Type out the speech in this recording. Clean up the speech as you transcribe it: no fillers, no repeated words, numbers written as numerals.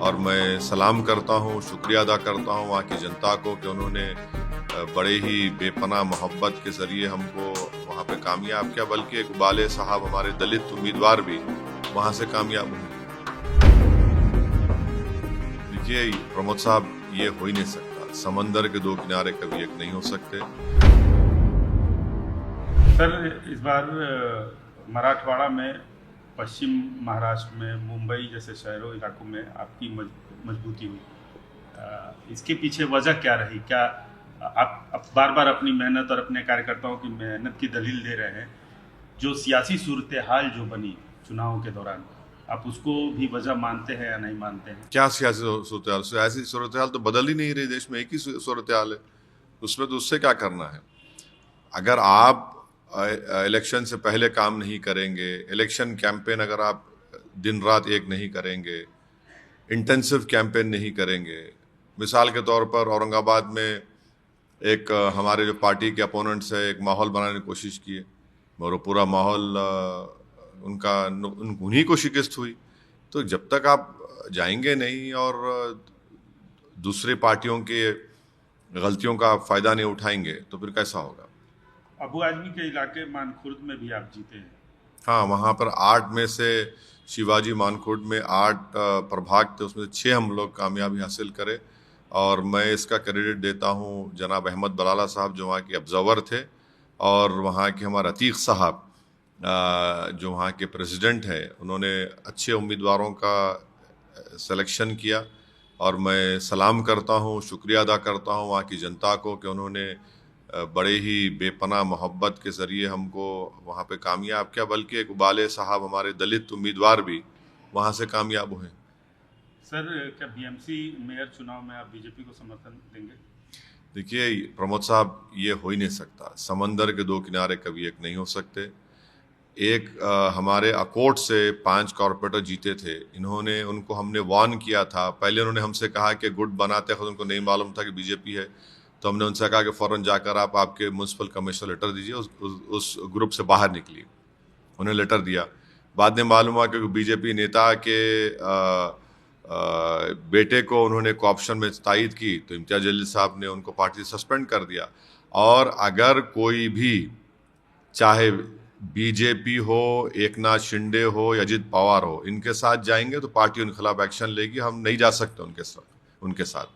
और मैं सलाम करता हूँ, शुक्रिया अदा करता हूँ वहाँ की जनता को कि उन्होंने बड़े ही बेपनाह मोहब्बत के ज़रिए हमको वहाँ पे कामयाब किया, बल्कि इकबाल साहब हमारे दलित उम्मीदवार भी वहाँ से कामयाब हुए। देखिए प्रमोद साहब, ये हो ही नहीं सकता। समंदर के दो किनारे कभी एक नहीं हो सकते। सर, इस बार मराठवाड़ा में, पश्चिम महाराष्ट्र में, मुंबई जैसे शहरों इलाकों में आपकी मजबूती हुई। इसके पीछे वजह क्या रही? क्या आप बार बार अपनी मेहनत और अपने कार्यकर्ताओं की मेहनत की दलील दे रहे हैं? जो सियासी सूरत हाल जो बनी चुनाव के दौरान, आप उसको भी वजह मानते हैं या नहीं मानते हैं? क्या सियासी सूरत हाल तो बदल ही नहीं रही। देश में एक ही सूरत हाल है, उसमें तो उससे क्या करना है। अगर आप इलेक्शन से पहले काम नहीं करेंगे, इलेक्शन कैंपेन अगर आप दिन रात एक नहीं करेंगे, इंटेंसिव कैंपेन नहीं करेंगे। मिसाल के तौर पर औरंगाबाद में एक हमारे जो पार्टी के अपोनेंट्स है, एक माहौल बनाने की कोशिश किए, और वो पूरा माहौल उन्हीं को शिकस्त हुई। तो जब तक आप जाएंगे नहीं और दूसरे पार्टियों के गलतियों का फ़ायदा नहीं उठाएंगे तो फिर कैसा होगा। अबू आजमी के इलाके मानखुर्द में भी आप जीते हैं। हाँ, वहाँ पर 8 में से शिवाजी मानखुर्द में 8 प्रभाग थे, उसमें से 6 हम लोग कामयाबी हासिल करे। और मैं इसका क्रेडिट देता हूँ जनाब अहमद बलाला साहब, जो वहाँ के ऑब्जर्वर थे, और वहाँ के हमारे अतीक साहब जो वहाँ के प्रेसिडेंट हैं। उन्होंने अच्छे उम्मीदवारों का सिलेक्शन किया, और मैं सलाम करता हूँ, शुक्रिया अदा करता हूँ वहाँ की जनता को कि उन्होंने बड़े ही बेपनाह मोहब्बत के ज़रिए हमको वहाँ पे कामयाब किया, बल्कि इकबाल साहब हमारे दलित उम्मीदवार भी वहाँ से कामयाब हुए। सर, क्या बीएमसी मेयर चुनाव में आप बीजेपी को समर्थन देंगे? देखिए प्रमोद साहब, ये हो ही नहीं सकता। समंदर के दो किनारे कभी एक नहीं हो सकते। एक हमारे अकोट से 5 कॉरपोरेटर जीते थे। उनको हमने वार्न किया था। पहले उन्होंने हमसे कहा कि गुट बनाते खुद उनको नहीं मालूम था कि बीजेपी है, तो हमने उनसे कहा कि फ़ौरन जाकर आप आपके म्यूनसिपल कमिश्नर लेटर दीजिए, उस ग्रुप से बाहर निकलिए। उन्हें लेटर दिया। बाद में मालूम हुआ कि बीजेपी नेता के बेटे को उन्होंने कोऑप्शन में तायद की, तो इम्तियाज जलील साहब ने उनको पार्टी से सस्पेंड कर दिया। और अगर कोई भी, चाहे बीजेपी हो, एकनाथ शिंदे हो या अजित पवार हो, इनके साथ जाएंगे तो पार्टी उनके खिलाफ एक्शन लेगी। हम नहीं जा सकते उनके साथ।